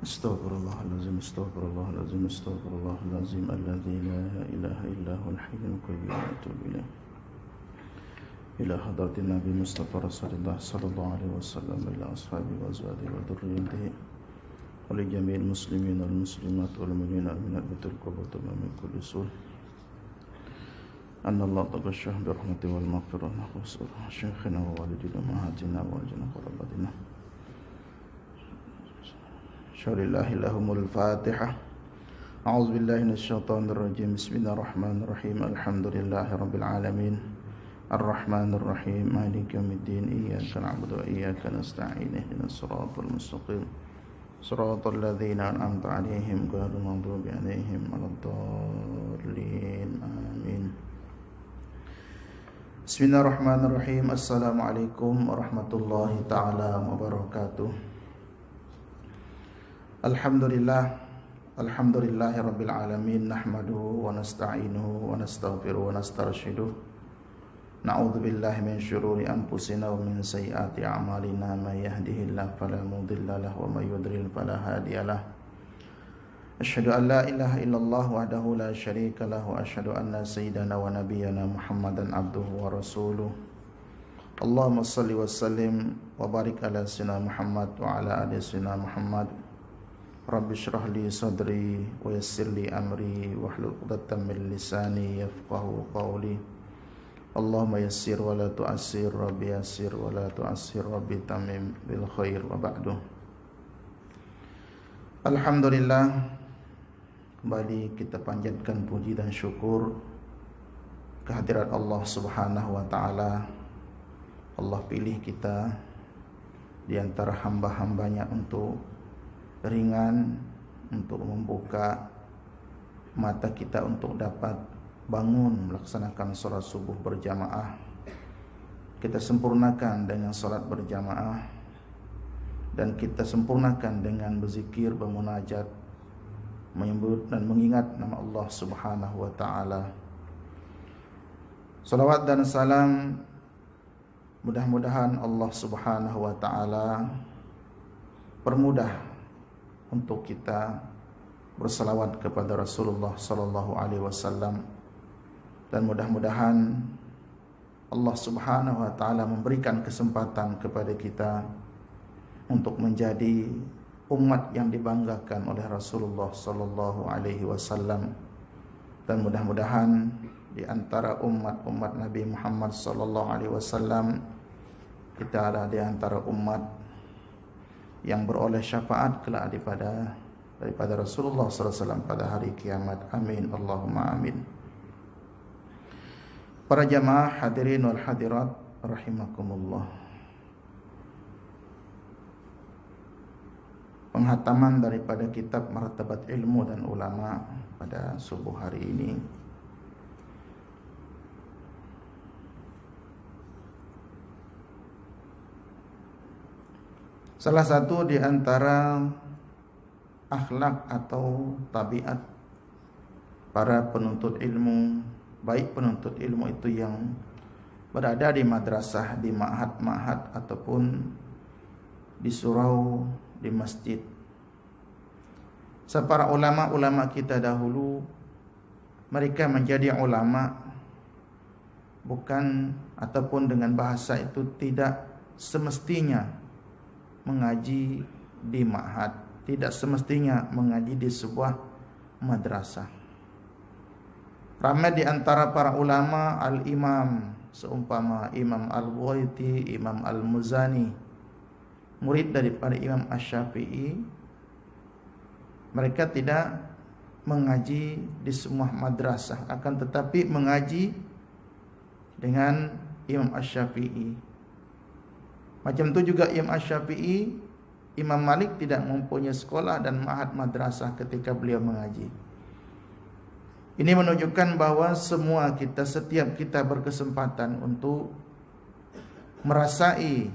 Astaghfirullahalazim, astaghfirullahalazim, astaghfirullahalazim, alladzi la ilaha illa huwal hayyul qayyum wa atubu ilaih. Ila hadratin Nabi Mustafa Rasulullah sallallahu alaihi wasallam, ila ashabihi wa azwajihi wa dhurriyyatihi wa li jami'il muslimin wal muslimat wal mu'minina wal mu'minat bil qurbati min kulli sul. Anna Allah taghashsha bi rahmatihi wal maghfirah wa surah syekhina wa walidina mahatina wa jana qarabatina. Syarillahi lahumul fatihah. A'udzu billahi minasyaitonir rajim. Bismillahirrahmanirrahim. Alhamdulillahi rabbil alamin. Ar-Rahmanir Rahim. Maliki yaumiddin. Iyyaka na'budu wa iyyaka nasta'in. Ihdinas siratal mustaqim. Siratal ladzina an'amta 'alaihim ghairil maghdubi 'alaihim waladdallin. Amin. Bismillahirrahmanirrahim. Assalamualaikum warahmatullahi taala wabarakatuh. Alhamdulillahi rabbil alamin. Nahmaduhu wa nasta'inuhu wa nastaghfiruhu wa nastarshiduh. Na'udzu billahi min syururi anfusina wa min sayyiati a'malina. May yahdihillahu fala mudilla lahu wa may yudlil fala hadiyalah. Asyhadu an la ilaha illallah wahdahu la syarika lahu wa asyhadu anna sayyidana wa nabiyyana Muhammadan abduhu wa rasuluh. Allahumma shalli wa sallim wa barik ala sayyidina Muhammad wa ala ali sayyidina Muhammad. Rabbi shrah li sadri wa yassir li amri wahlul 'uqdatam min lisani yafqahu qawli. Allahumma yassir wa la tu'assir, Rabbi yassir wa la tu'assir, Rabbi tamim bil khair wa ba'du. Alhamdulillah, kembali kita panjatkan puji dan syukur kehadirat Allah Subhanahu wa taala. Allah pilih kita di antara hamba-hambanya untuk ringan, untuk membuka mata kita untuk dapat bangun melaksanakan sholat subuh berjamaah. Kita sempurnakan dengan sholat berjamaah, dan kita sempurnakan dengan berzikir, bermunajat, menyebut dan mengingat nama Allah Subhanahu wa taala. Salawat dan salam mudah-mudahan Allah Subhanahu wa taala permudah untuk kita bersalawat kepada Rasulullah sallallahu alaihi wasallam, dan mudah-mudahan Allah Subhanahu wa taala memberikan kesempatan kepada kita untuk menjadi umat yang dibanggakan oleh Rasulullah sallallahu alaihi wasallam, dan mudah-mudahan di antara umat Nabi Muhammad sallallahu alaihi wasallam kita ada di antara umat yang beroleh syafaat kelak daripada Rasulullah SAW pada hari kiamat. Amin Allahumma amin. Para jamaah hadirin wal hadirat rahimakumullah. Penghataman daripada kitab Martabat Ilmu dan Ulama pada subuh hari ini salah satu di antara akhlak atau tabiat para penuntut ilmu, baik penuntut ilmu itu yang berada di madrasah, di ma'had ataupun di surau, di masjid. Para ulama-ulama kita dahulu, mereka menjadi ulama bukan ataupun dengan bahasa itu tidak semestinya mengaji di ma'had, tidak semestinya mengaji di sebuah madrasah. Ramai di antara para ulama al-imam, seumpama Imam Al-Buwaiti, Imam Al-Muzani, murid daripada Imam Asy-Syafi'i, mereka tidak mengaji di semua madrasah, akan tetapi mengaji dengan Imam Asy-Syafi'i. Macam tu juga Imam Asy-Syafi'i, Imam Malik tidak mempunyai sekolah dan ma'had madrasah ketika beliau mengaji. Ini menunjukkan bahawa setiap kita berkesempatan untuk merasai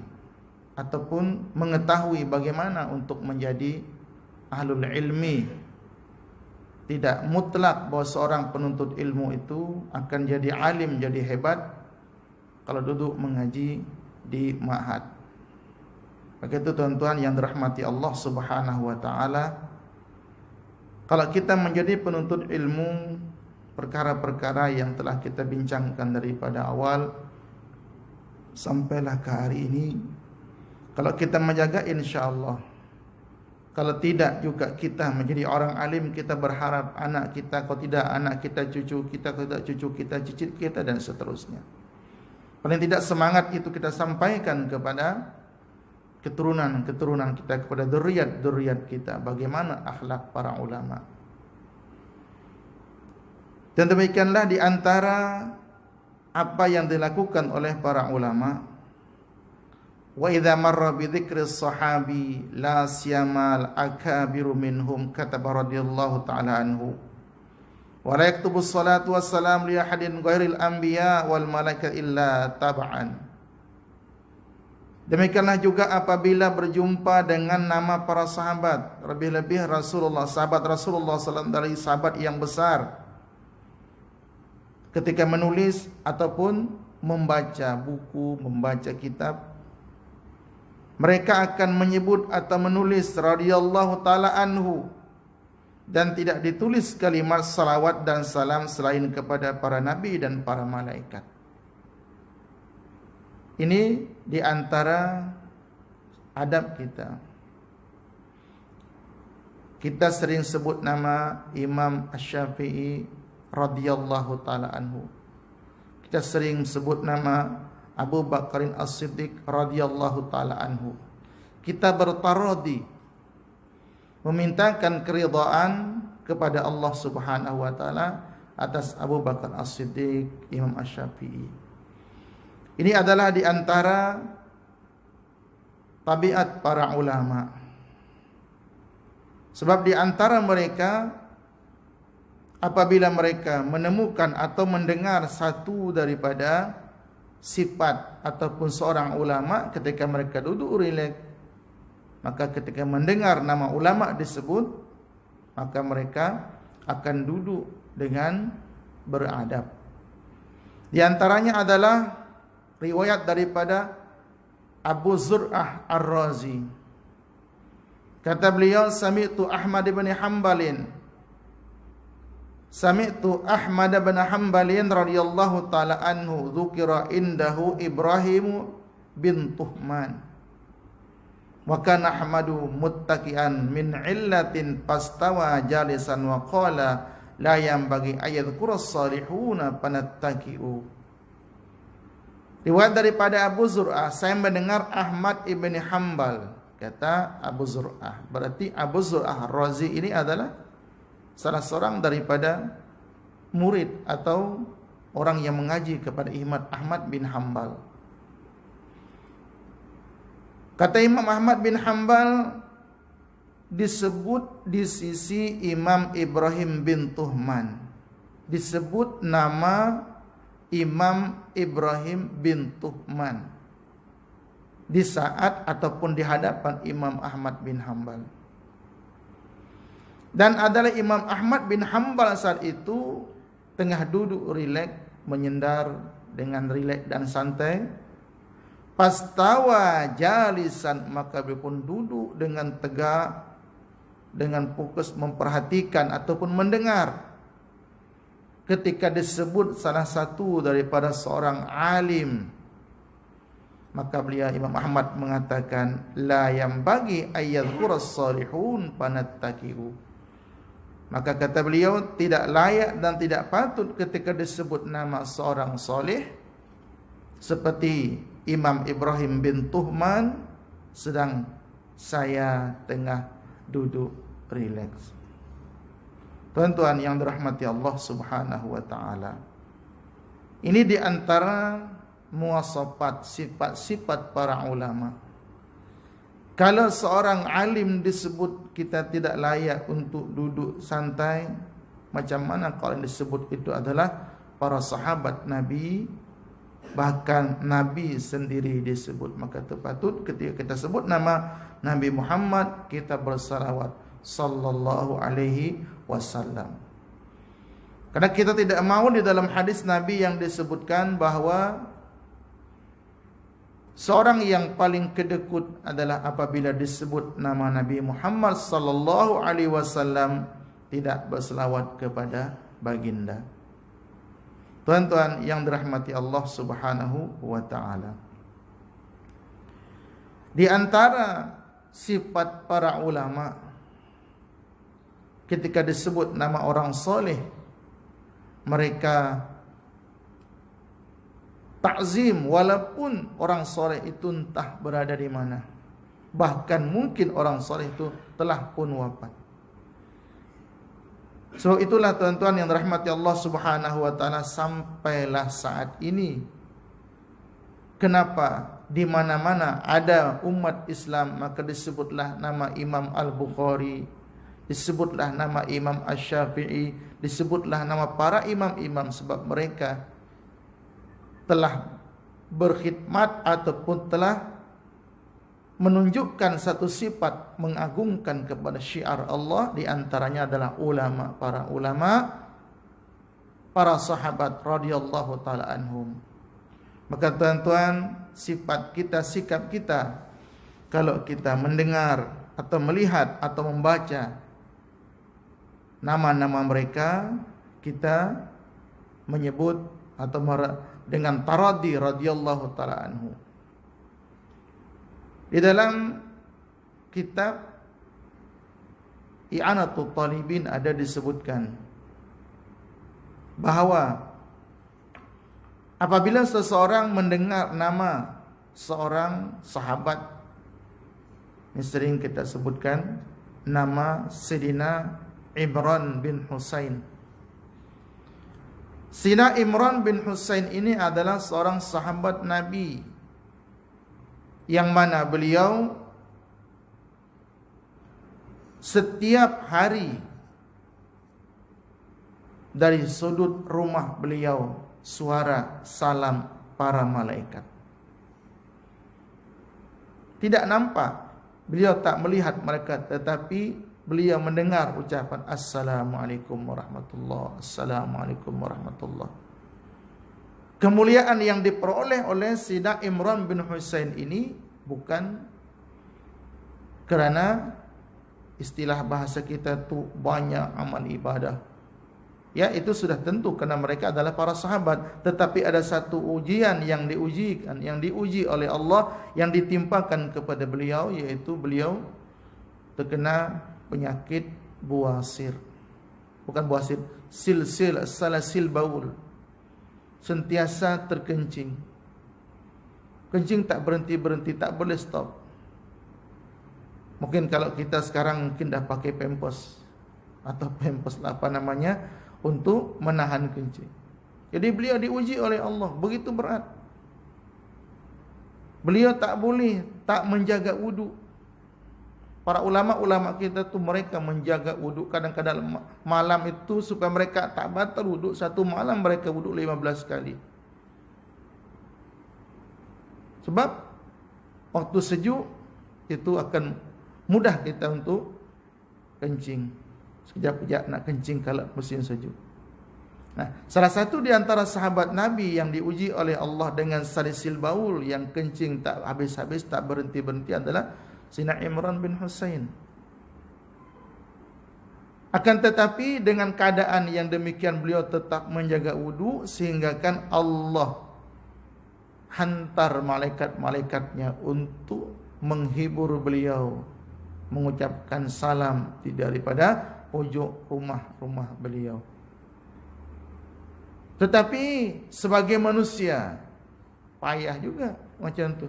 ataupun mengetahui bagaimana untuk menjadi ahlul ilmi. Tidak mutlak bahawa seorang penuntut ilmu itu akan jadi alim, jadi hebat kalau duduk mengaji di ma'had. Maka itu tuan-tuan yang dirahmati Allah Subhanahu wa taala, kalau kita menjadi penuntut ilmu perkara-perkara yang telah kita bincangkan daripada awal sampailah ke hari ini, kalau kita menjaga insya-Allah, kalau tidak juga kita menjadi orang alim, kita berharap anak kita, kalau tidak anak kita, cucu kita, kalau tidak cucu kita, cicit kita, dan seterusnya. Paling tidak semangat itu kita sampaikan kepada keturunan-keturunan kita, kepada dzurriyyat kita, bagaimana akhlak para ulama. Dan demikianlah di antara apa yang dilakukan oleh para ulama. Wa idza marra bi dzikri sahabi la siyamal akabiru minhum kataba radhiyallahu ta'ala anhu wa la yaktubu salatu wassalam li ahadin ghairil anbiya wal malaika illa tab'an. Demikianlah juga apabila berjumpa dengan nama para sahabat, lebih-lebih Rasulullah, sahabat Rasulullah SAW dari sahabat yang besar, ketika menulis ataupun membaca buku, membaca kitab, mereka akan menyebut atau menulis radhiyallahu ta'ala anhu, dan tidak ditulis kalimat salawat dan salam selain kepada para nabi dan para malaikat. Ini di antara adab kita. Kita sering sebut nama Imam Asy-Syafi'i radhiyallahu ta'ala anhu. Kita sering sebut nama Abu Bakar As-Siddiq radhiyallahu ta'ala anhu. Kita bertaradi, memintakan keridhaan kepada Allah Subhanahu wa taala atas Abu Bakar As-Siddiq, Imam Asy-Syafi'i. Ini adalah di antara tabiat para ulama. Sebab di antara mereka, apabila mereka menemukan atau mendengar satu daripada sifat ataupun seorang ulama, ketika mereka duduk rileks, maka ketika mendengar nama ulama disebut, maka mereka akan duduk dengan beradab. Di antaranya adalah riwayat daripada Abu Zur'ah Ar-Razi. Kata beliau, Sami'tu Ahmad bin Hanbalin radhiyallahu ta'ala anhu dzukira indahu Ibrahim bin Tuhman wa kana Ahmadu muttaqian min illatin pastawa jalisan wa qala la yanbaghi ayadhkura as-salihuna panattaqi'u. Riwayat daripada Abu Zur'ah, saya mendengar Ahmad ibn Hanbal, kata Abu Zur'ah. Berarti Abu Zur'ah Razi ini adalah salah seorang daripada murid atau orang yang mengaji kepada Imam Ahmad bin Hanbal. Kata Imam Ahmad bin Hanbal, disebut di sisi Imam Ibrahim bin Tuhman, disebut nama Imam Ibrahim bin Tuhman di saat ataupun di hadapan Imam Ahmad bin Hanbal. Dan adalah Imam Ahmad bin Hanbal saat itu tengah duduk rileks, menyendar dengan rileks dan santai. Pastawa jalisan, maka beliau pun duduk dengan tegak, dengan fokus memperhatikan ataupun mendengar. Ketika disebut salah satu daripada seorang alim, maka beliau Imam Ahmad mengatakan, la yanbaghi ayyadhkuras salihun panattaqi'u. Maka kata beliau, tidak layak dan tidak patut ketika disebut nama seorang soleh seperti Imam Ibrahim bin Tuhman sedang saya tengah duduk rileks. Tuan-tuan yang dirahmati Allah Subhanahu wa taala, ini di antara muwasafat, sifat-sifat para ulama. Kalau seorang alim disebut kita tidak layak untuk duduk santai, macam mana kalau disebut itu adalah para sahabat Nabi, bahkan Nabi sendiri disebut? Maka terpatut ketika kita sebut nama Nabi Muhammad, kita bersalawat sallallahu alaihi wasallam. Karena kita tidak mau di dalam hadis Nabi yang disebutkan bahwa Seorang yang paling kedekut adalah apabila disebut nama Nabi Muhammad sallallahu alaihi wasallam tidak berselawat kepada baginda. Tuan-tuan yang dirahmati Allah Subhanahu wa taala. Di antara sifat para ulama ketika disebut nama orang soleh, mereka takzim walaupun orang soleh itu entah berada di mana. Bahkan mungkin orang soleh itu telah pun wafat. Sebab itulah tuan-tuan yang dirahmati Allah Subhanahu wa taala, sampailah saat ini kenapa di mana-mana ada umat Islam maka disebutlah nama Imam Al-Bukhari, disebutlah nama Imam Asy-Syafi'i, disebutlah nama para imam-imam, sebab mereka telah berkhidmat ataupun telah menunjukkan satu sifat mengagungkan kepada syiar Allah. Di antaranya adalah ulama, para ulama, para sahabat radhiyallahu taala anhum. Maka tuan-tuan, sifat kita, sikap kita kalau kita mendengar atau melihat atau membaca nama-nama mereka, kita menyebut atau dengan taradi radhiyallahu taala anhu. Di dalam kitab I'anatul Talibin ada disebutkan bahawa apabila seseorang mendengar nama seorang sahabat, ini sering kita sebutkan nama Sayyidina Imran bin Husain. Sayyidina Imran bin Husain ini adalah seorang sahabat Nabi yang mana beliau setiap hari dari sudut rumah beliau suara salam para malaikat. Tidak nampak, beliau tak melihat mereka, tetapi beliau mendengar ucapan Assalamualaikum warahmatullahi, Assalamualaikum warahmatullahi. Kemuliaan yang diperoleh oleh Sayyidina Imran bin Husain ini bukan kerana istilah bahasa kita tu banyak amal ibadah. Ya, itu sudah tentu kerana mereka adalah para sahabat, tetapi ada satu ujian yang diujikan, yang diuji oleh Allah, yang ditimpakan kepada beliau, yaitu beliau terkena penyakit buasir. Bukan buasir, salasil baul. Sentiasa terkencing. Kencing tak berhenti-berhenti, tak boleh stop. Mungkin kalau kita sekarang mungkin dah pakai pampers atau pampers lah apa namanya untuk menahan kencing. Jadi beliau diuji oleh Allah, begitu berat. Beliau tak boleh tak menjaga wuduk. Para ulama-ulama kita tu mereka menjaga wuduk. Kadang-kadang malam itu supaya mereka tak batal wuduk, satu malam mereka wuduk 15 kali. Sebab waktu sejuk itu akan mudah kita untuk kencing. Sekejap-kejap nak kencing kalau musim sejuk. Nah, salah satu di antara sahabat Nabi yang diuji oleh Allah dengan salisil baul, yang kencing tak habis-habis, tak berhenti-berhenti, adalah Sayyidina Imran bin Husain. Akan tetapi dengan keadaan yang demikian beliau tetap menjaga wudu, sehingga kan Allah hantar malaikat-malaikatnya untuk menghibur beliau, mengucapkan salam daripada pojok rumah-rumah beliau. Tetapi sebagai manusia payah juga macam tu.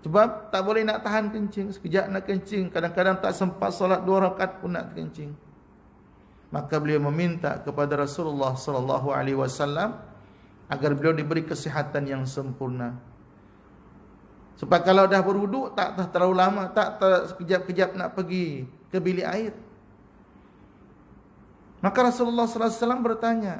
Sebab tak boleh nak tahan kencing, sekejap nak kencing, kadang-kadang tak sempat solat 2 rakaat pun nak kencing. Maka beliau meminta kepada Rasulullah sallallahu alaihi wasallam agar beliau diberi kesihatan yang sempurna. Sebab kalau dah berwuduk tak terlalu lama, tak sekejap-kejap nak pergi ke bilik air. Maka Rasulullah sallallahu alaihi wasallam bertanya,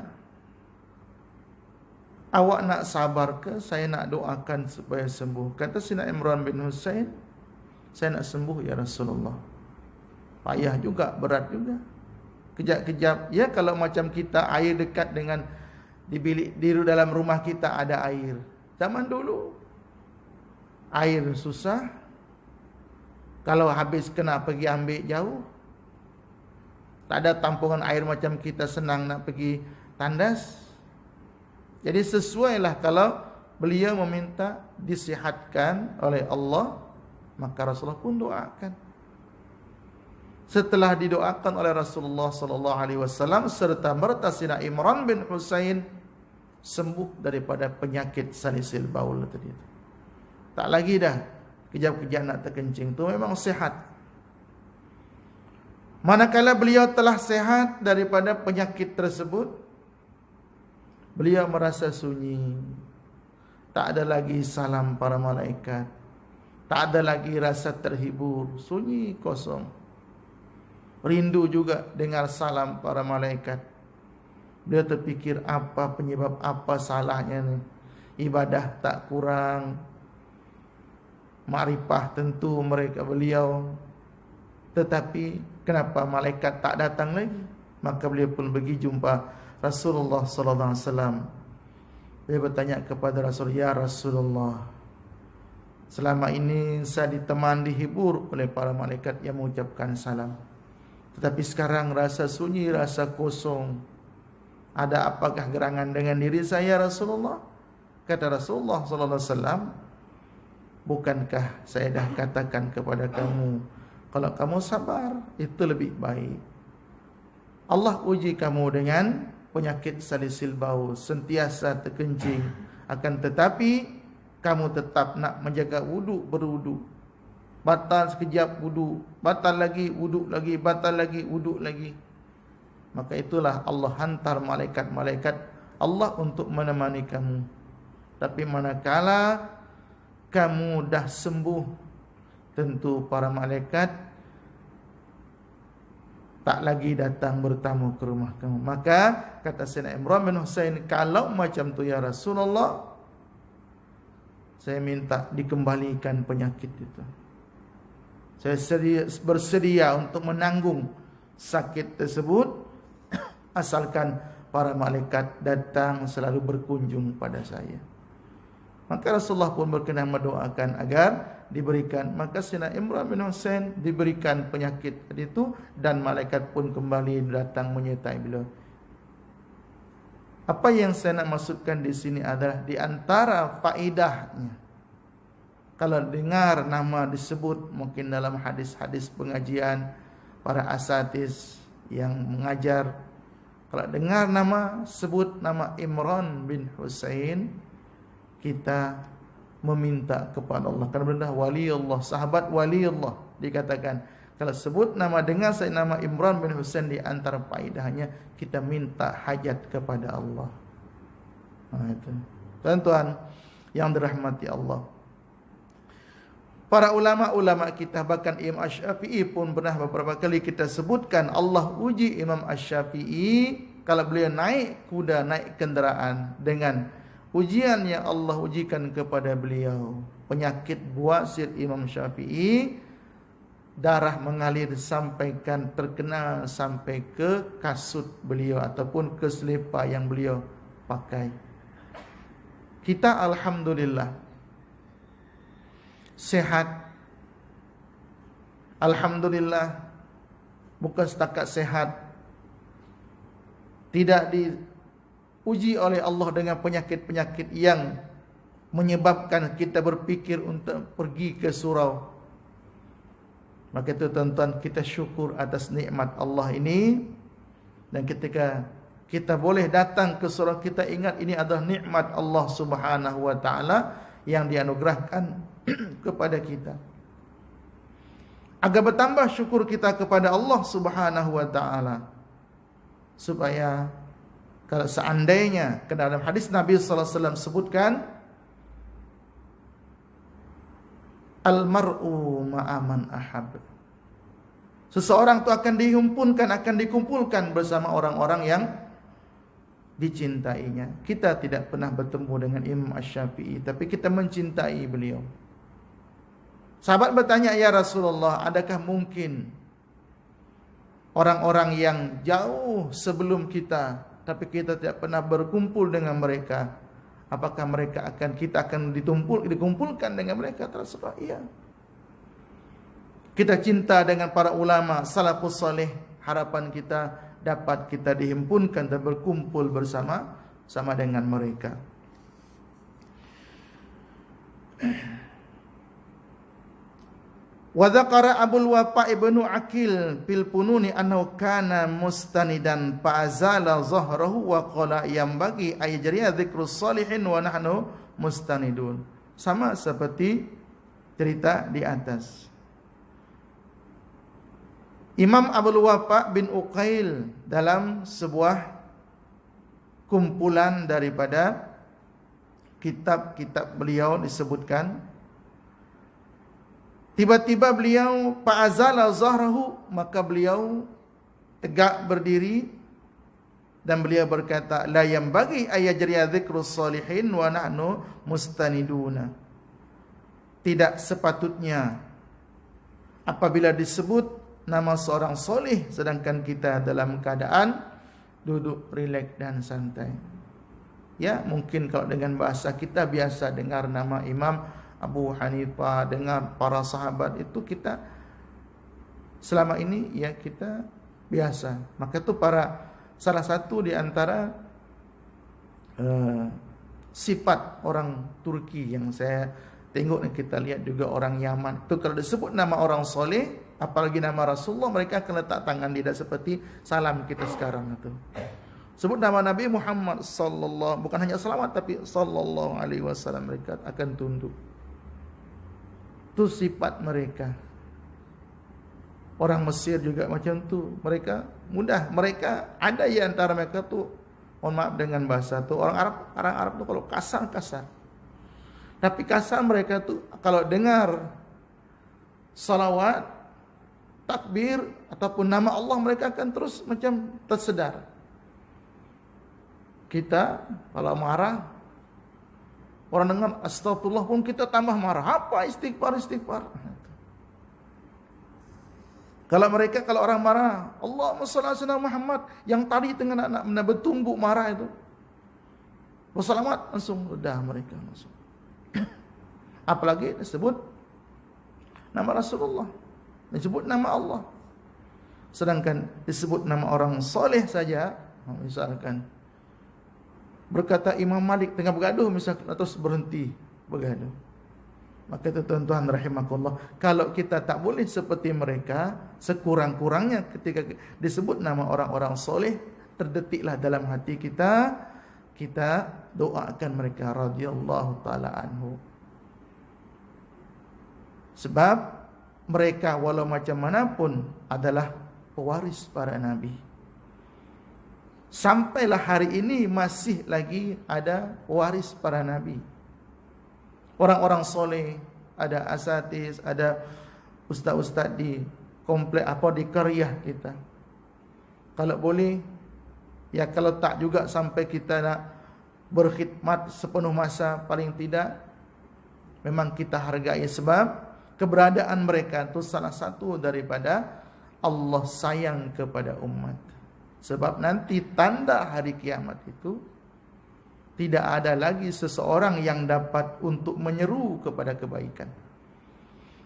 awak nak sabar ke? Saya nak doakan supaya sembuh. Kata Sayyidina Imran bin Husain, saya nak sembuh ya Rasulullah. Payah juga, berat juga. Kejap-kejap, ya kalau macam kita air dekat dengan di bilik, di dalam rumah kita ada air. Zaman dulu air susah, kalau habis kena pergi ambil jauh. Tak ada tampungan air macam kita senang nak pergi tandas. Jadi sesuailah kalau beliau meminta disihatkan oleh Allah, maka Rasulullah pun doakan. Setelah didoakan oleh Rasulullah sallallahu alaihi wasallam serta merta Sayyidina Imran bin Husain sembuh daripada penyakit salisil baul tadi. Tak lagi dah kejap-kejap nak terkencing, tu memang sihat. Manakala beliau telah sehat daripada penyakit tersebut, beliau merasa sunyi. Tak ada lagi salam para malaikat, tak ada lagi rasa terhibur, sunyi kosong. Rindu juga dengar salam para malaikat. Dia terfikir apa penyebab, apa salahnya ni. Ibadah tak kurang, makrifah tentu mereka beliau, tetapi kenapa malaikat tak datang lagi? Maka beliau pun pergi jumpa Rasulullah sallallahu alaihi wasallam. Dia bertanya kepada Rasul, "Ya Rasulullah, selama ini saya diteman, dihibur oleh para malaikat yang mengucapkan salam. Tetapi sekarang rasa sunyi, rasa kosong. Ada apakah gerangan dengan diri saya Rasulullah?" Kata Rasulullah sallallahu alaihi wasallam, "Bukankah saya dah katakan kepada kamu, kalau kamu sabar itu lebih baik. Allah uji kamu dengan penyakit salisil baul, sentiasa terkencing, akan tetapi kamu tetap nak menjaga wudu, berwudu. Batal sekejap wudu, batal lagi wudu lagi, batal lagi wudu lagi. Maka itulah Allah hantar malaikat-malaikat Allah untuk menemani kamu. Tapi manakala kamu dah sembuh, tentu para malaikat tak lagi datang bertamu ke rumah kamu." Maka kata Sayyidina Imran bin Husain, "Kalau macam tu ya Rasulullah, saya minta dikembalikan penyakit itu. Saya bersedia untuk menanggung sakit tersebut asalkan para malaikat datang selalu berkunjung pada saya." Maka Rasulullah pun berkenan mendoakan agar diberikan. Maka Sayyidina Imran bin Husain diberikan penyakit itu dan malaikat pun kembali datang menyertai beliau. Apa yang saya nak maksudkan di sini adalah di antara faedahnya, kalau dengar nama disebut mungkin dalam hadis-hadis pengajian para asatiz yang mengajar, kalau dengar nama, sebut nama Imran bin Husain, kita meminta kepada Allah. Karena benda wali Allah, sahabat wali Allah, dikatakan kalau sebut nama, dengar saya nama Imran bin Husain, di antara faedahnya kita minta hajat kepada Allah. Itu tuan-tuan yang dirahmati Allah. Para ulama-ulama kita, bahkan Imam Asy-Syafi'i pun pernah beberapa kali kita sebutkan Allah uji Imam Asy-Syafi'i kalau beliau naik kuda, naik kenderaan, dengan ujian yang Allah ujikan kepada beliau. Penyakit buasir Imam Syafi'i, darah mengalir sampaikan terkena sampai ke kasut beliau ataupun ke selipar yang beliau pakai. Kita alhamdulillah sehat. Alhamdulillah, bukan setakat sehat, tidak diuji oleh Allah dengan penyakit-penyakit yang menyebabkan kita berfikir untuk pergi ke surau. Maka itu tuan-tuan, kita syukur atas nikmat Allah ini. Dan ketika kita boleh datang ke surau, kita ingat ini adalah nikmat Allah Subhanahu wa taala yang dianugerahkan kepada kita. Agar bertambah syukur kita kepada Allah Subhanahu wa taala, supaya kalau seandainya, ke dalam hadis Nabi sallallahu alaihi wasallam sebutkan, al-mar'u ma'aman ahab. Seseorang itu akan dikumpulkan bersama orang-orang yang dicintainya. Kita tidak pernah bertemu dengan Imam Asy-Syafi'i, tapi kita mencintai beliau. Sahabat bertanya, "Ya Rasulullah, adakah mungkin orang-orang yang jauh sebelum kita, tapi kita tidak pernah berkumpul dengan mereka, Apakah kita akan dikumpulkan dengan mereka? Terserah. Iya. Kita cinta dengan para ulama salafus saleh, harapan kita dapat kita dihimpunkan dan berkumpul bersama dengan mereka. Wa dzakara Abul Wafa ibnu Aqil fil pununi annahu kana mustanidan fa azala zahrahu wa qala yambagi ayjariya dzikrus salihin wa nahnu mustanidun. Sama seperti cerita di atas. Imam Abul Wafa bin Uqail dalam sebuah kumpulan daripada kitab-kitab beliau disebutkan, tiba-tiba beliau fa'azala zahrahu, maka beliau tegak berdiri dan beliau berkata, la yambagi ayajriya dzikrus salihin wa nahnu mustaniduna. Tidak sepatutnya apabila disebut nama seorang soleh sedangkan kita dalam keadaan duduk rileks dan santai. Ya, mungkin kalau dengan bahasa kita biasa dengar nama Imam Abu Hanifah, dengar para sahabat, itu kita selama ini ya kita biasa. Maka itu salah satu di antara sifat orang Turki yang saya tengok dan kita lihat juga orang Yaman. Itu kalau disebut nama orang soleh, apalagi nama Rasulullah, mereka akan letak tangan tidak seperti salam kita sekarang itu. Sebut nama Nabi Muhammad sallallahu, bukan hanya salawat tapi sallallahu alaihi wasallam, mereka akan tunduk. Itu sifat mereka. Orang Mesir juga macam tu. Mereka mudah. Mereka ada di antara mereka tu, mohon maaf dengan bahasa tu, orang Arab tu kalau kasar. Tapi kasar mereka tu kalau dengar salawat, takbir ataupun nama Allah, mereka akan terus macam tersedar. Kita kalau marah, orang dengar astagfirullah pun kita tambah marah. Apa istighfar? Kalau orang marah, Allahumma shalli ala sayyidina Muhammad, yang tadi tengah nak bertumbuk marah itu, bersalamat langsung redah mereka langsung. Apalagi disebut nama Rasulullah, disebut nama Allah. Sedangkan disebut nama orang soleh saja, misalkan berkata Imam Malik tengah bergaduh misalkan, terus berhenti bergaduh. Maka itu tuan-tuan rahimakumullah, kalau kita tak boleh seperti mereka, sekurang-kurangnya ketika disebut nama orang-orang soleh, terdetiklah dalam hati kita, kita doakan mereka radhiyallahu taala anhu. Sebab mereka walau macam manapun adalah pewaris para nabi. Sampailah hari ini masih lagi ada waris para nabi. Orang-orang soleh, ada asatiz, ada ustaz-ustaz di komplek di qaryah kita. Kalau boleh, ya kalau tak juga sampai kita nak berkhidmat sepenuh masa, paling tidak memang kita hargai, sebab keberadaan mereka itu salah satu daripada Allah sayang kepada umat. Sebab nanti tanda hari kiamat itu tidak ada lagi seseorang yang dapat untuk menyeru kepada kebaikan.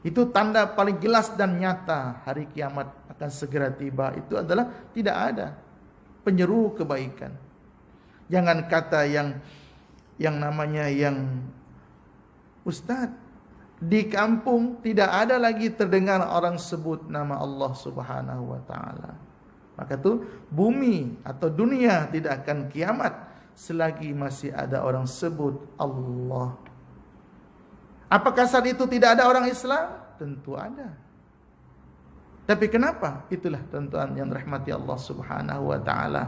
Itu tanda paling jelas dan nyata hari kiamat akan segera tiba. Itu adalah tidak ada penyeru kebaikan. Jangan kata yang namanya yang ustaz, di kampung tidak ada lagi terdengar orang sebut nama Allah Subhanahu wa taala. Maka tu bumi atau dunia tidak akan kiamat selagi masih ada orang sebut Allah. Apakah saat itu tidak ada orang Islam? Tentu ada. Tapi kenapa? Itulah tuan-tuan yang rahmati Allah Subhanahu wa taala.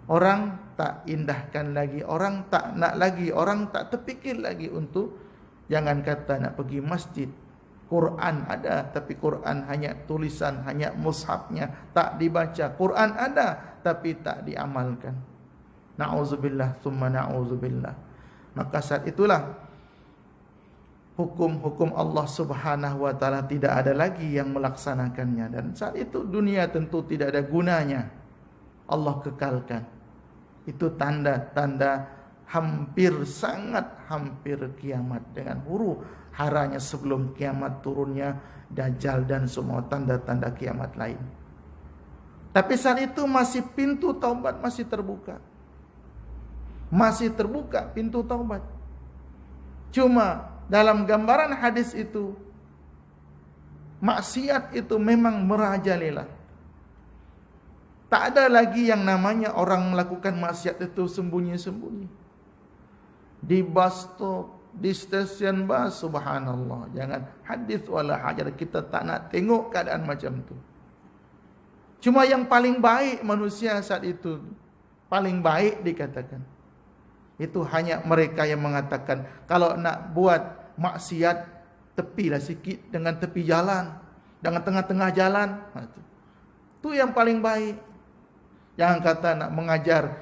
Orang tak indahkan lagi, orang tak nak lagi, orang tak terfikir lagi untuk, jangan kata nak pergi masjid. Quran ada, tapi Quran hanya tulisan, hanya mushafnya, tak dibaca. Quran ada, tapi tak diamalkan. Na'udzubillah, thumma na'udzubillah. Maka saat itulah hukum-hukum Allah Subhanahu wa taala tidak ada lagi yang melaksanakannya. Dan saat itu dunia tentu tidak ada gunanya. Allah kekalkan. Itu tanda-tanda hampir, sangat hampir kiamat, dengan huru haranya sebelum kiamat turunnya Dajjal dan semua tanda-tanda kiamat lain. Tapi saat itu masih pintu taubat masih terbuka. Masih terbuka pintu taubat. Cuma dalam gambaran hadis itu, maksiat itu memang merajalela. Tak ada lagi yang namanya orang melakukan maksiat itu sembunyi-sembunyi. Di bus stop, di stesen bus, subhanallah. Jangan hadis wala hajar, kita tak nak tengok keadaan macam tu. Cuma yang paling baik manusia saat itu, paling baik dikatakan, itu hanya mereka yang mengatakan, kalau nak buat maksiat, tepilah sikit dengan tepi jalan, dengan tengah-tengah jalan. Itu yang paling baik. Jangan kata nak mengajar,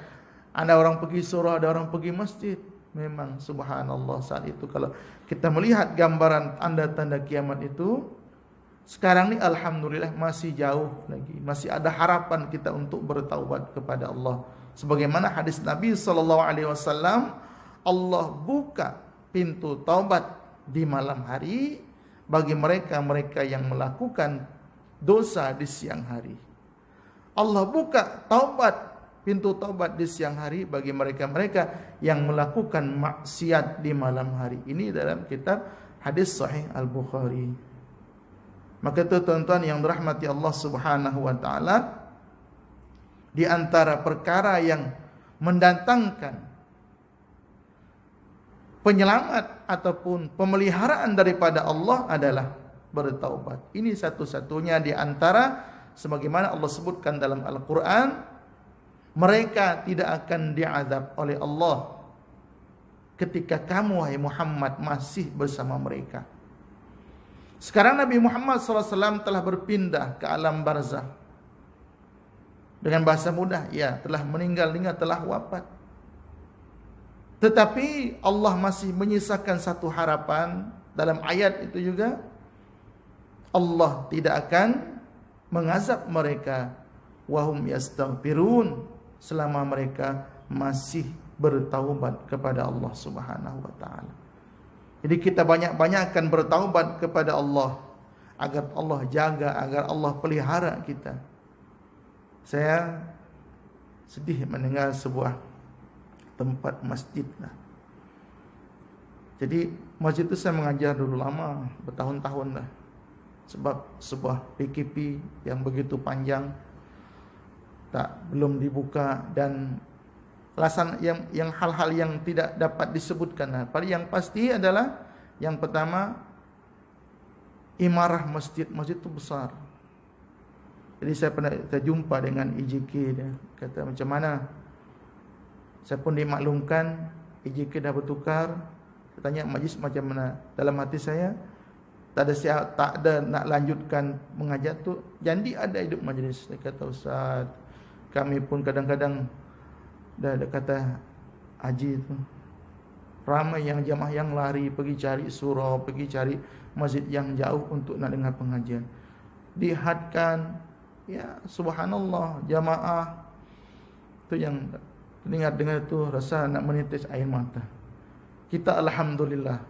ada orang pergi surau, ada orang pergi masjid. Memang subhanallah saat itu kalau kita melihat gambaran tanda-tanda kiamat itu, sekarang ni alhamdulillah masih jauh lagi, masih ada harapan kita untuk bertaubat kepada Allah. Sebagaimana hadis Nabi SAW, Allah buka pintu taubat di malam hari bagi mereka-mereka yang melakukan dosa di siang hari. Allah buka pintu taubat di siang hari bagi mereka-mereka yang melakukan maksiat di malam hari. Ini dalam kitab hadis sahih Al-Bukhari. Maka itu tuan-tuan yang dirahmati Allah Subhanahu wa taala, di antara perkara yang mendatangkan penyelamat ataupun pemeliharaan daripada Allah adalah bertaubat. Ini satu-satunya di antara, sebagaimana Allah sebutkan dalam Al-Quran, mereka tidak akan diazab oleh Allah ketika kamu, wahai Muhammad, masih bersama mereka. Sekarang Nabi Muhammad SAW telah berpindah ke alam barzah. Dengan bahasa mudah, ya, telah meninggal, telah wafat. Tetapi Allah masih menyisakan satu harapan dalam ayat itu juga. Allah tidak akan mengazab mereka wahum yastaghfirun, selama mereka masih bertaubat kepada Allah Subhanahu wa taala. Jadi kita banyak-banyakkan bertaubat kepada Allah agar Allah jaga, agar Allah pelihara kita. Saya sedih mendengar sebuah tempat masjid lah. Jadi masjid itu saya mengajar dulu lama, bertahun-tahun lah. Sebab sebuah PKP yang begitu panjang belum dibuka, dan alasan yang hal-hal yang tidak dapat disebutkan. Paling yang pasti adalah yang pertama, imarah masjid itu besar. Jadi saya pernah jumpa dengan IJK, dia kata macam mana. Saya pun dimaklumkan IJK dah bertukar. Saya tanya majlis macam mana. Dalam hati saya tak ada nak lanjutkan mengajar tu, jadi ada hidup majlis. Dia kata, Ustaz, kami pun kadang-kadang dah kata haji tu, ramai yang jamaah yang lari pergi cari surau, pergi cari masjid yang jauh untuk nak dengar pengajian. Dihadkan, ya subhanallah, jamaah tu yang dengar tu rasa nak menitis air mata. Kita alhamdulillah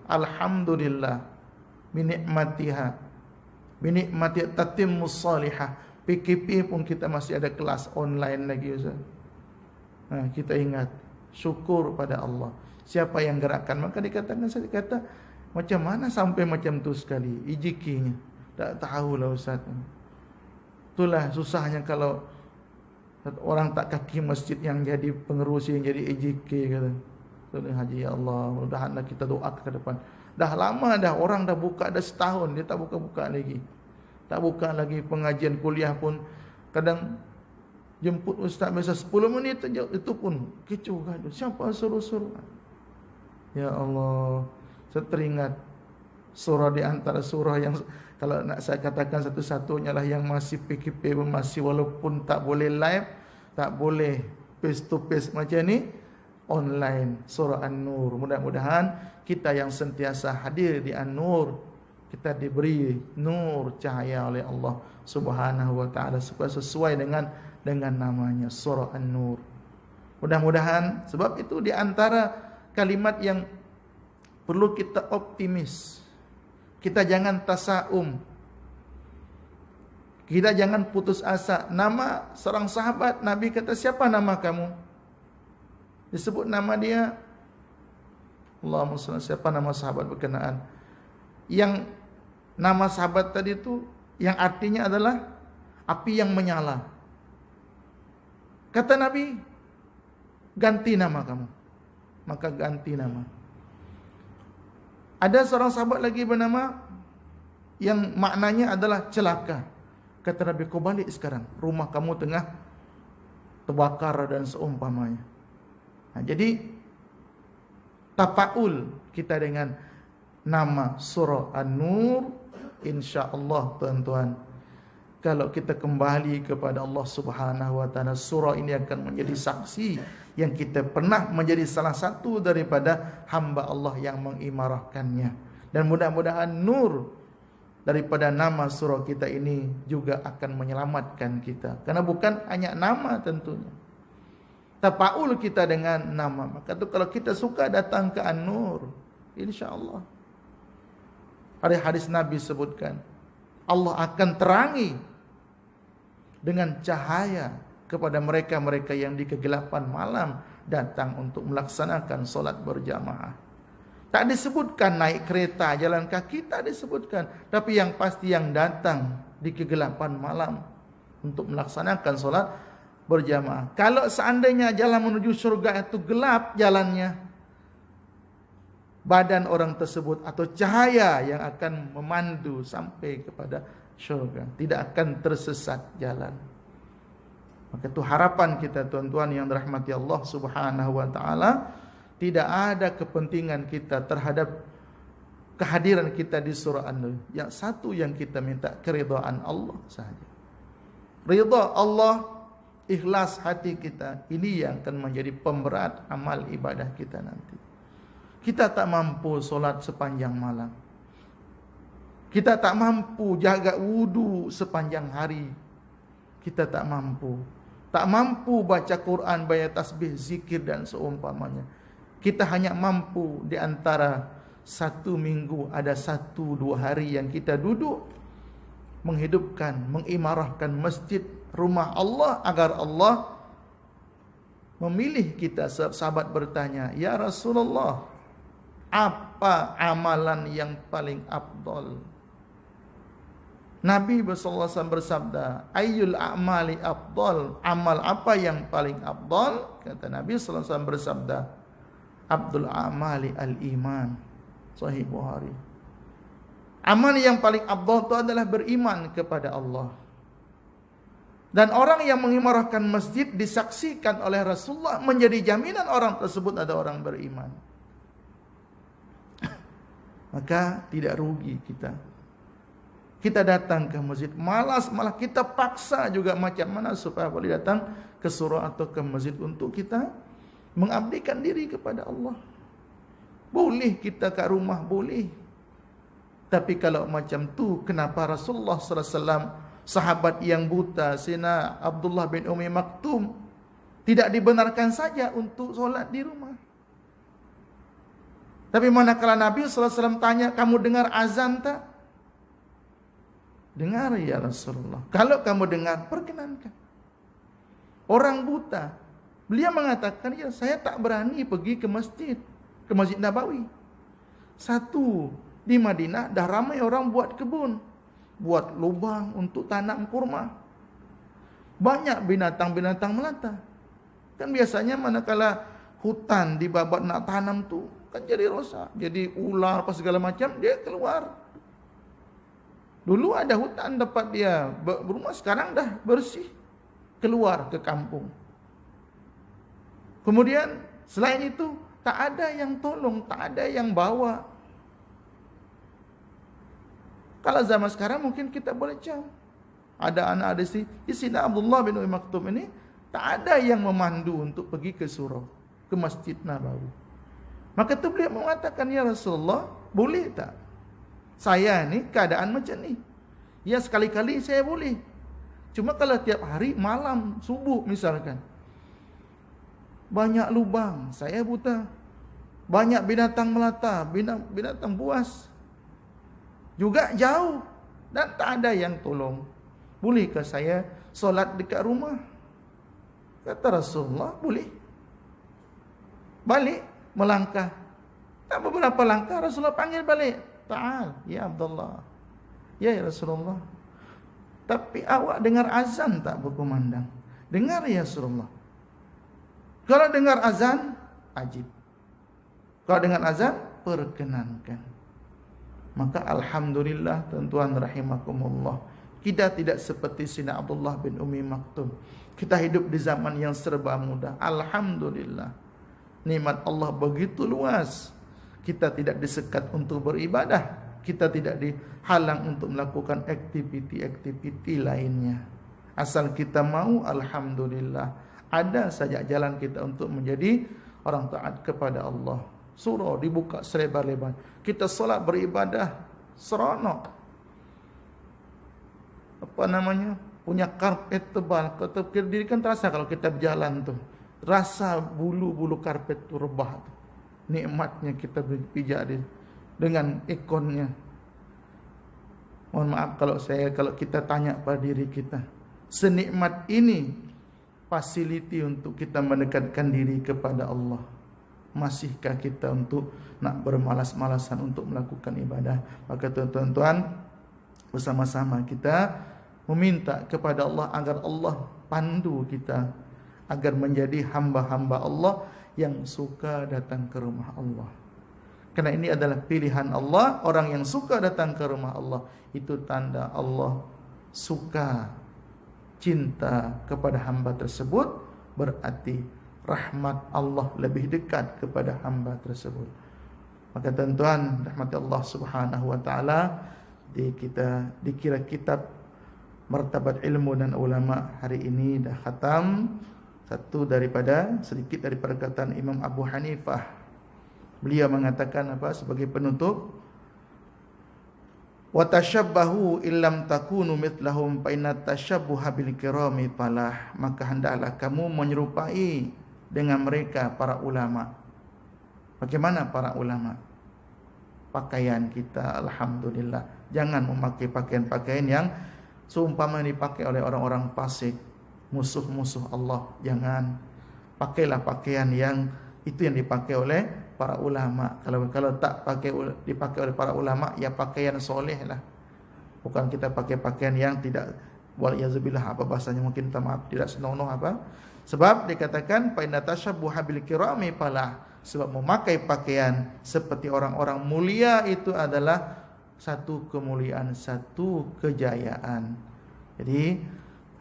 binikmati tatimmus salihah. PKP pun kita masih ada kelas online lagi, Ustaz. Kita ingat, syukur pada Allah. Siapa yang gerakkan? Maka dikatakan, saya kata, macam mana sampai macam tu sekali IJK-nya? Tak tahulah, Ustaz. Itulah susahnya kalau orang tak kaki masjid yang jadi pengerusi, yang jadi IJK, kata. Tuan Haji, ya Allah, mudah-mudahan kita doa ke depan. Dah lama dah, orang dah buka dah setahun, dia tak buka-buka lagi. Tak buka lagi pengajian kuliah pun. Kadang jemput ustaz biasa 10 minit saja, itu pun kecoh gaduh. Siapa suruh-suruh? Ya Allah, saya teringat surah di antara surah yang, kalau nak saya katakan satu-satunya lah yang masih PKP, masih walaupun tak boleh live, tak boleh face to face macam ni, online, surah An-Nur. Mudah-mudahan kita yang sentiasa hadir di An-Nur, kita diberi nur cahaya oleh Allah Subhanahu wa taala supaya sesuai dengan namanya surah An-Nur. Mudah-mudahan, sebab itu di antara kalimat yang perlu kita optimis. Kita jangan tasaum. Kita jangan putus asa. Nama seorang sahabat, Nabi kata, siapa nama kamu? Disebut nama dia. Allahumma salli, siapa nama sahabat berkenaan? Yang nama sahabat tadi itu, yang artinya adalah api yang menyala. Kata Nabi, ganti nama kamu. Maka ganti nama. Ada seorang sahabat lagi bernama yang maknanya adalah celaka. Kata Nabi, kau balik sekarang. Rumah kamu tengah terbakar dan seumpamanya. Nah, jadi tafaul kita dengan nama surah An-Nur, insya-Allah tuan-tuan, kalau kita kembali kepada Allah Subhanahu wa taala, surah ini akan menjadi saksi yang kita pernah menjadi salah satu daripada hamba Allah yang mengimarahkannya. Dan mudah-mudahan nur daripada nama surah kita ini juga akan menyelamatkan kita. Karena bukan hanya nama tentunya. Tafaul kita dengan nama. Maka tu kalau kita suka datang ke An-Nur, insya-Allah. Ada hadis Nabi sebutkan, Allah akan terangi dengan cahaya kepada mereka-mereka yang di kegelapan malam datang untuk melaksanakan solat berjamaah. Tak disebutkan naik kereta, jalan kaki, tak disebutkan. Tapi yang pasti yang datang di kegelapan malam untuk melaksanakan solat berjamaah. Kalau seandainya jalan menuju surga itu gelap jalannya, badan orang tersebut atau cahaya yang akan memandu sampai kepada surga, tidak akan tersesat jalan. Maka itu harapan kita tuan-tuan yang dirahmati Allah Subhanahu wa taala, tidak ada kepentingan kita terhadap kehadiran kita di surah An-Nur. Yang satu yang kita minta keridhaan Allah sahaja. Ridha Allah, ikhlas hati kita, ini yang akan menjadi pemberat amal ibadah kita nanti. Kita tak mampu solat sepanjang malam. Kita tak mampu jaga wudu sepanjang hari. Kita tak mampu. Tak mampu baca Quran, baca tasbih, zikir dan seumpamanya. Kita hanya mampu di antara satu minggu ada 1-2 hari yang kita duduk menghidupkan, mengimarahkan masjid rumah Allah agar Allah memilih kita. Sahabat bertanya, ya Rasulullah, apa amalan yang paling afdal? Nabi sallallahu alaihi wasallam bersabda, ayyul a'mali afdal? Amal apa yang paling afdal? Kata Nabi sallallahu alaihi wasallam bersabda, Abdul a'mali al-iman. Sahih Bukhari. Amal yang paling afdal itu adalah beriman kepada Allah. Dan orang yang mengimarahkan masjid disaksikan oleh Rasulullah menjadi jaminan orang tersebut ada orang beriman. Maka tidak rugi kita. Kita datang ke masjid, malas, malah kita paksa juga macam mana supaya boleh datang ke surau atau ke masjid untuk kita mengabdikan diri kepada Allah. Boleh kita kat rumah, boleh. Tapi kalau macam tu, kenapa Rasulullah sallallahu alaihi wasallam, sahabat yang buta, Sayyidina Abdullah bin Umi Maktum, tidak dibenarkan saja untuk solat di rumah? Tapi manakala Nabi sallallahu alaihi wasallam tanya, kamu dengar azan tak? Dengar ya Rasulullah. Kalau kamu dengar, perkenankan. Orang buta, beliau mengatakan, ya saya tak berani pergi ke masjid, ke Masjid Nabawi. Satu, di Madinah dah ramai orang buat kebun, buat lubang untuk tanam kurma. Banyak binatang-binatang melata. Kan biasanya manakala hutan dibabat nak tanam tu, kan jadi rosak, jadi ular apa segala macam, dia keluar. Dulu ada hutan tempat dia berumah, sekarang dah bersih, keluar ke kampung. Kemudian selain itu tak ada yang tolong, tak ada yang bawa. Kalau zaman sekarang mungkin kita boleh jam. Ada anak ada istri Abdullah bin Umi Maktum ini, tak ada yang memandu untuk pergi ke surau, ke Masjid Nabawi. Maka tu beliau mengatakan, ya Rasulullah, boleh tak saya ni keadaan macam ni? Ya sekali-kali saya boleh. Cuma kalau tiap hari malam subuh misalkan, banyak lubang, saya buta, Banyak binatang melata, binatang buas juga jauh dan tak ada yang tolong. Bolehkah saya solat dekat rumah? Kata Rasulullah, boleh. Balik melangkah. Tak beberapa langkah Rasulullah panggil balik. Ta'al ya Abdullah. Ya Rasulullah. Tapi awak dengar azan tak berkumandang? Dengar ya Rasulullah. Kalau dengar azan, ajib. Kalau dengar azan, perkenankan. Maka alhamdulillah tuan-tuan rahimakumullah, kita tidak seperti Sina Abdullah bin Umi Maktum. Kita hidup di zaman yang serba mudah. Alhamdulillah. Nikmat Allah begitu luas. Kita tidak disekat untuk beribadah. Kita tidak dihalang untuk melakukan aktiviti-aktiviti lainnya. Asal kita mau, alhamdulillah. Ada saja jalan kita untuk menjadi orang taat kepada Allah. Surau dibuka selebar-lebar. Kita solat beribadah seronok. Apa namanya? Punya karpet tebal. Diri kan terasa kalau kita berjalan tu. Rasa bulu-bulu karpet tu rebah tu. Nikmatnya kita berpijak dengan ikonnya. Mohon maaf kalau kita tanya pada diri kita, senikmat ini fasiliti untuk kita mendekatkan diri kepada Allah. Masihkah kita untuk nak bermalas-malasan untuk melakukan ibadah? Maka tuan-tuan bersama-sama kita meminta kepada Allah agar Allah pandu kita agar menjadi hamba-hamba Allah yang suka datang ke rumah Allah. Karena ini adalah pilihan Allah. Orang yang suka datang ke rumah Allah, itu tanda Allah suka, cinta kepada hamba tersebut. Berarti rahmat Allah lebih dekat kepada hamba tersebut. Maka tuan-tuan rahmat Allah Subhanahu wa taala, dikira kitab Martabat Ilmu dan Ulama hari ini dah khatam sedikit daripada perkataan Imam Abu Hanifah. Beliau mengatakan apa sebagai penutup? Wa tashabbahu illam takunu mithlahum fa inna tashabbuha bil kirami falah. Maka hendaklah kamu menyerupai dengan mereka para ulama. Bagaimana para ulama? Pakaian kita alhamdulillah, jangan memakai pakaian-pakaian yang seumpama dipakai oleh orang-orang fasik, musuh-musuh Allah. Jangan. Pakailah pakaian yang itu yang dipakai oleh para ulama. Kalau tak dipakai oleh para ulama, ya pakaian soleh lah. Bukan kita pakai pakaian yang tidak, wal yazubillah, apa bahasanya mungkin maaf tidak senonoh apa. Sebab dikatakan fa inna tashabbuha bil kirami falah. Sebab memakai pakaian seperti orang-orang mulia itu adalah satu kemuliaan, satu kejayaan. Jadi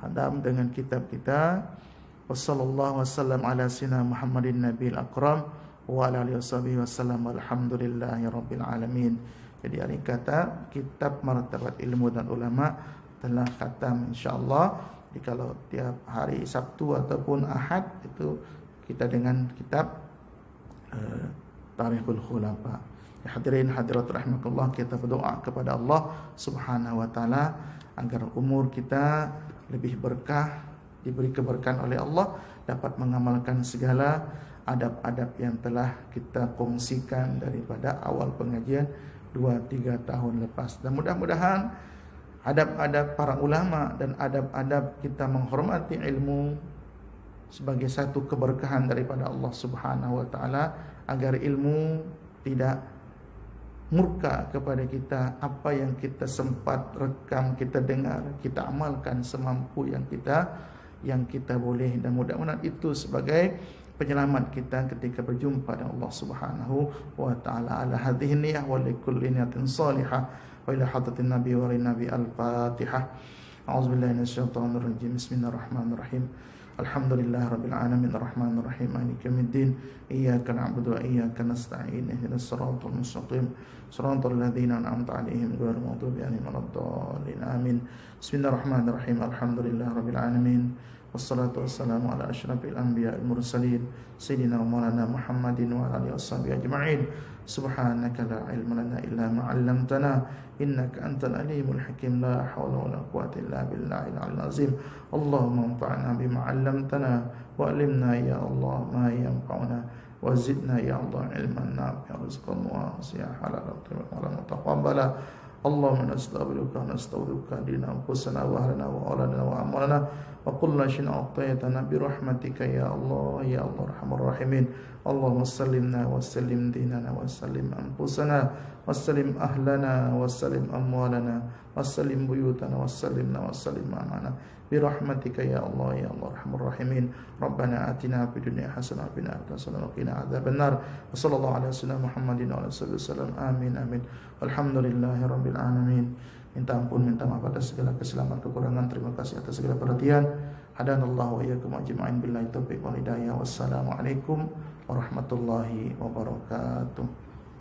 hadam dengan kitab kita. Wassallallahu wasallam ala sayyidina Muhammadin nabiyil akram wa ala alihi wasallam. Alhamdulillahirabbil alamin. Jadi hari kata kitab Martabat Ilmu dan Ulama telah khatam insyaallah. Jadi kalau tiap hari Sabtu ataupun Ahad itu kita dengan kitab Tarikhul Khulafa. Hadirin hadirat rahimakumullah, kita berdoa kepada Allah Subhanahu wa taala agar umur kita lebih berkah, diberi keberkahan oleh Allah, dapat mengamalkan segala adab-adab yang telah kita kongsikan daripada awal pengajian 2-3 tahun lepas. Dan mudah-mudahan adab-adab para ulama dan adab-adab kita menghormati ilmu sebagai satu keberkahan daripada Allah Subhanahu wa taala, agar ilmu tidak murka kepada kita. Apa yang kita sempat rekam, kita dengar, kita amalkan semampu yang kita boleh, dan mudah-mudahan itu sebagai penyelamat kita ketika berjumpa dengan Allah Subhanahu wa taala. Ala hadhihi niyyah wa likulli niyatin salihah wa ila hadratin nabi wa nabi al-fatihah. A'udzubillahi minasyaitonir rajim. Bismillahirrahmanirrahim. Alhamdulillahirabbil alamin arrahmanir rahim maliki yaumiddin iyyaka na'budu wa iyyaka nasta'in ihdinas siratal mustaqim siratal ladzina an'amta 'alaihim ghairil maghdubi 'alaihim waladdallin amin. Bismillahirrahmanirrahim. Alhamdulillahirabbil alamin wassalatu wassalamu ala asyrafil anbiya'il mursalin sayyidina wa maulana Muhammadin wa ala alihi washabihi ajma'in. Subhanaka la ilma lana illa ma 'allamtana innaka antal alimul hakim. La haula wala quwwata illa billahil aliyyil azim. Allahumma anfa'na bima 'allamtana wa 'allimna ya Allah ma yanfa'una وزدنا يا الله علما نافعا رزقا واسعا حلالا طيبا متقبلا اللهم نستغفرك دين أنفسنا وأهلنا وأولادنا وأموالنا وكل شيء أعطيتنا برحمتك يا الله أرحم الراحمين اللهم سلمنا وسلم ديننا وسلم أنفسنا وسلم أهلنا وسلم أموالنا وسلم بيوتنا وسلمنا وسلم أماننا برحمتك يا الله أرحم الراحمين ربنا آتنا في الدنيا حسنة وفي الآخرة حسنة وقنا عذاب النار وصلى الله على سيدنا محمد وعلى آله وسلم آمين آمين Alhamdulillahi Rabbil Alamin. Minta ampun, minta maaf atas segala kesalahan kekurangan. Terima kasih atas segala perhatian. Hadanallahu wa iyyakum ajma'in billahi taufiq wal hidayah. Wassalamualaikum warahmatullahi wabarakatuh.